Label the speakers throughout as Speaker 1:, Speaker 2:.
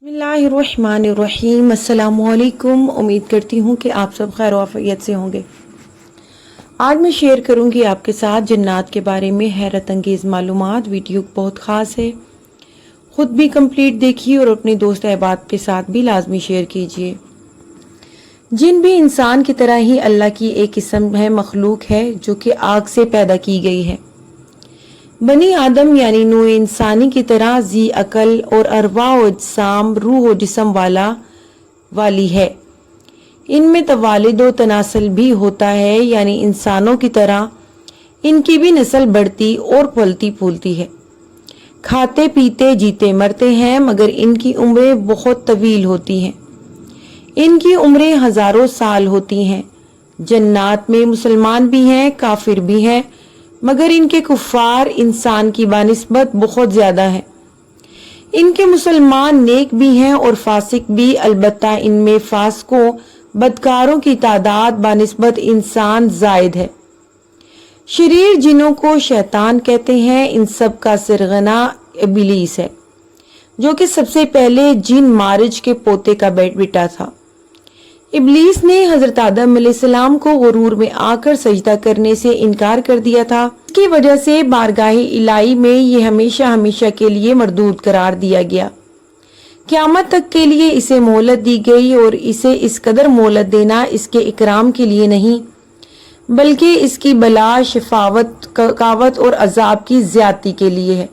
Speaker 1: बिस्मिल्लाहिर्रहमानिर्रहीम। अस्सलामुअलैकुम। उम्मीद करती हूँ कि आप सब खैर आफियत से होंगे। आज मैं शेयर करूँगी आपके साथ जन्नात के बारे में हैरत अंगेज़ मालूमात। वीडियो बहुत ख़ास है, ख़ुद भी कंप्लीट देखिए और अपने दोस्त अहबाब के साथ भी लाजमी शेयर कीजिए। जिन भी इंसान की तरह ही अल्लाह की एक किस्म है, मखलूक है जो कि आग से पैदा की गई है। बनी आदम यानी नू इंसानी की तरह जी अकल और अरवा व अजसाम, रूह व जिस्म वाली है। इनमें तवालिद व तनासल भी होता है, यानी इंसानों की तरह इनकी भी नस्ल बढ़ती और फलती फूलती है। खाते पीते जीते मरते हैं, मगर इनकी उम्रें बहुत तवील होती हैं। इनकी उम्रें हजारों साल होती हैं। जन्नात में मुसलमान भी हैं, काफिर भी हैं, मगर इनके कुफ्फार इंसान की बानिस्बत बहुत ज्यादा है। इनके मुसलमान नेक भी हैं और फासिक भी, अलबत्ता इनमें फासिकों बदकारों की तादाद बानिस्बत इंसान जायद है। शरीर जिनों को शैतान कहते हैं। इन सब का सरगना इब्लीस है, जो कि सबसे पहले जिन मारिज के पोते का बेटा था। इब्लीस ने हजरत आदम अलैहिस्सलाम को गुरूर में आकर सजदा करने से इनकार कर दिया था। इसकी वजह से बारगाह इलाही में ये हमेशा हमेशा के लिए मरदूद करार दिया गया। क़यामत तक के लिए इसे मोहलत दी गई, और इसे इस कदर मोहलत देना इसके इकराम के लिए नहीं, बल्कि इसकी बला, शफावत और अजाब की ज्यादती के लिए है।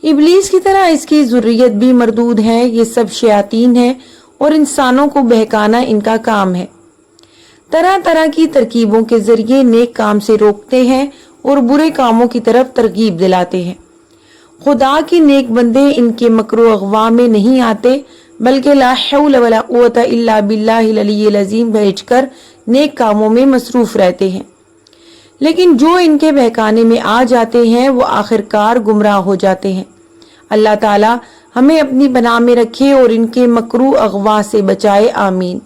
Speaker 1: इब्लीस की तरह इसकी ज़ुर्रियत भी मरदूद है। ये सब शयातीन है और इंसानों को बहकाना इनका काम है। तरह तरह की तरकीबों के जरिए नेक काम से रोकते हैं और बुरे कामों की तरफ तरगीब दिलाते हैं। खुदा की नेक बंदे इनके मकरो अगवा में नहीं आते, बल्कि ला हौल वला कुव्वता इल्ला बिल्लाहिल अलिय्यिल अज़ीम भेजकर नेक कामों में मसरूफ रहते हैं। लेकिन जो इनके बहकाने में आ जाते हैं वो आखिरकार गुमराह हो जाते हैं। अल्लाह ताला हमें अपनी पनाह में रखे और इनके मकरू अगवा से बचाए, आमीन।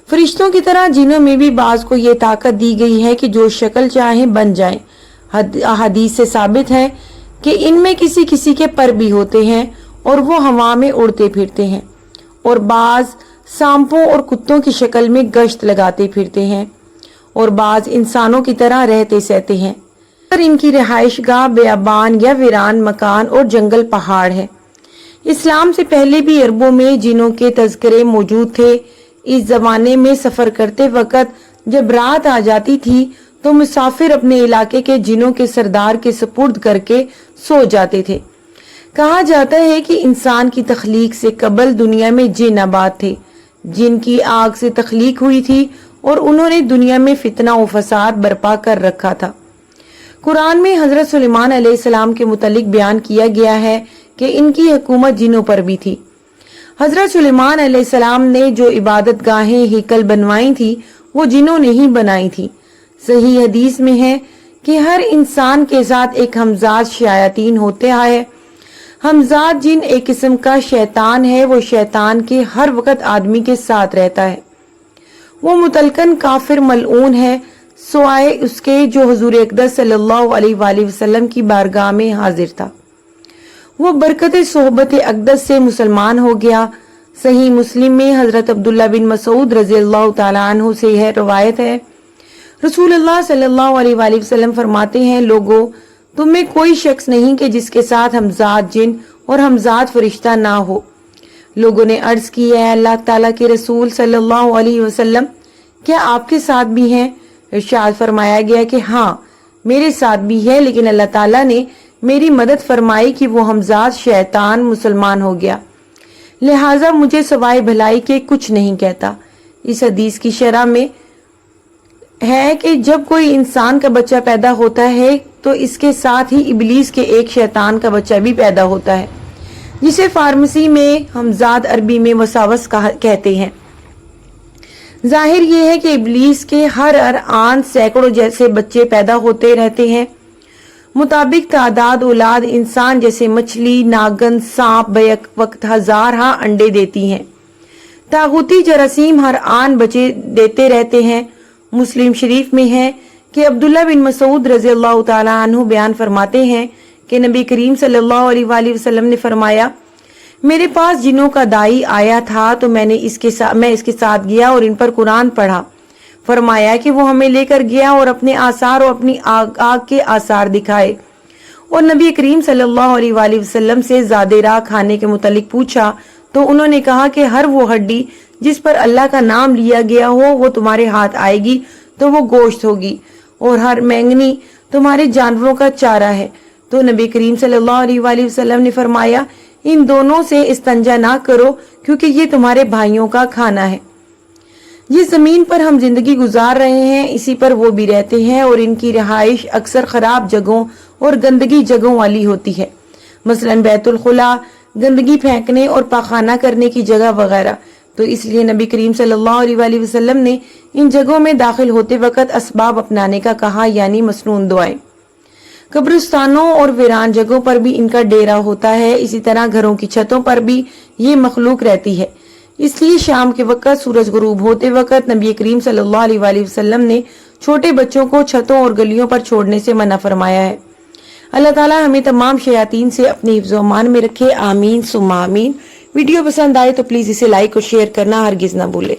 Speaker 1: फरिश्तों की तरह जिनों में भी बाज को ये ताकत दी गई है कि जो शक्ल चाहे बन जाएं। हदीस से साबित है कि इनमें किसी किसी के पर भी होते हैं और वो हवा में उड़ते फिरते हैं, और बाज सांपों और कुत्तों की शक्ल में गश्त लगाते फिरते हैं, और बाज इंसानों की तरह रहते सहते हैं। पर इनकी रिहाइश गाह बेअबान या वीरान मकान और जंगल पहाड़ है। इस्लाम से पहले भी अरबों में जिनों के तज़किरे मौजूद थे। इस जमाने में सफर करते वक्त जब रात आ जाती थी तो मुसाफिर अपने इलाके के जिनों के सरदार के सुपुर्द करके सो जाते थे। कहा जाता है कि इंसान की तख्लीक से कबल दुनिया में जिन आबाद थे, जिनकी आग से तख्लीक हुई थी, और उन्होंने दुनिया में फितना और फसाद बर्पा कर रखा था। कुरान में हजरत सुलेमान अलैहिस्सलाम के मुतालिक बयान किया गया है कि इनकी हुकूमत जिनों पर भी थी। हजरत सुलेमान अलैहिस्सलाम ने जो इबादत गाहें हिकल बनवाई थी वो जिनों ने ही बनाई थी। सही हदीस में है कि हर इंसान के साथ एक हमजाद शयातीन होते है। हमजाद जिन एक किस्म का शैतान है। वो शैतान के हर वक्त आदमी के साथ रहता है। वो मुतलकन काफिर मलऊन है, सुवाए उसके जो हुजूर अक़दस सल्लल्लाहु अलैहि वसल्लम की बारगाह में हाजिर था। वो बरकत सोहबत अक़दस से मुसलमान हो गया। सही मुस्लिम में हजरत अब्दुल्ला बिन मसूद रज़ियल्लाहु ताला अन्हु से यह रवायत है, रसूलुल्लाह सल्लल्लाहु अलैहि वसल्लम फरमाते हैं, लोगों, तुम में कोई शख्स नहीं कि जिसके साथ हमजाद जिन और हमजाद फरिश्ता ना हो। लोगों ने अर्ज की, है अल्लाह ताला के रसूल सल्लल्लाहु अलैहि वसल्लम, क्या आपके साथ भी हैं? इरशाद फरमाया गया कि हाँ, मेरे साथ भी है, लेकिन अल्लाह ताला ने मेरी मदद फरमाई कि वो हमजाद शैतान मुसलमान हो गया, लिहाजा मुझे सवाए भलाई के कुछ नहीं कहता। इस हदीस की शरह में है कि जब कोई इंसान का बच्चा पैदा होता है तो इसके साथ ही इब्लीस के एक शैतान का बच्चा भी पैदा होता है, जिसे फार्मेसी में हमजाद, अरबी में वसावस कहते हैं। जाहिर ये है कि इब्लीस के हर आन सैकड़ों जैसे बच्चे पैदा होते रहते हैं। मुताबिक तादाद औलाद इंसान जैसे मछली, नागन, सांप बैक वक्त हजार अंडे देती हैं। तागूती जरासीम हर आन बच्चे देते रहते हैं। मुस्लिम शरीफ में है कि अब्दुल्ला बिन मसूद रज़ियल्लाहु ताला अन्हु बयान फरमाते हैं कि नबी करीम सल्लल्लाहु अलैहि वसल्लम ने फरमाया میرے پاس جنوں کا دائی آیا تھا تو میں اس کے ساتھ گیا اور ان پر قرآن پڑھا۔ فرمایا کہ وہ ہمیں لے کر گیا اور اپنے آثار اور اپنی آگ کے آثار دکھائے، اور نبی کریم صلی اللہ علیہ وآلہ وسلم سے زادے راہ کھانے کے متعلق پوچھا تو انہوں نے کہا کہ ہر وہ ہڈی جس پر اللہ کا نام لیا گیا ہو وہ تمہارے ہاتھ آئے گی تو وہ گوشت ہوگی، اور ہر مینگنی تمہارے جانوروں کا چارہ ہے۔ تو نبی کریم صلی اللہ علیہ وآلہ وسلم نے فرمایا ان دونوں سے استنجا نہ کرو کیونکہ یہ تمہارے بھائیوں کا کھانا ہے۔ جس زمین پر ہم زندگی گزار رہے ہیں اسی پر وہ بھی رہتے ہیں، اور ان کی رہائش اکثر خراب جگہوں اور گندگی جگہوں والی ہوتی ہے، مثلا بیت الخلا، گندگی پھینکنے اور پاخانہ کرنے کی جگہ وغیرہ۔ تو اس لیے نبی کریم صلی اللہ علیہ وآلہ وسلم نے ان جگہوں میں داخل ہوتے وقت اسباب اپنانے کا کہا، یعنی مسنون دعائیں۔ قبرستانوں اور ویران جگہوں پر بھی ان کا ڈیرا ہوتا ہے، اسی طرح گھروں کی چھتوں پر بھی یہ مخلوق رہتی ہے۔ اس لیے شام کے وقت سورج غروب ہوتے وقت نبی کریم صلی اللہ علیہ وآلہ وسلم نے چھوٹے بچوں کو چھتوں اور گلیوں پر چھوڑنے سے منع فرمایا ہے۔ اللہ تعالیٰ ہمیں تمام شیاطین سے اپنے حفظ و امان میں رکھے، آمین ثم آمین۔ ویڈیو پسند آئے تو پلیز اسے لائک اور شیئر کرنا ہرگز نہ بھولے۔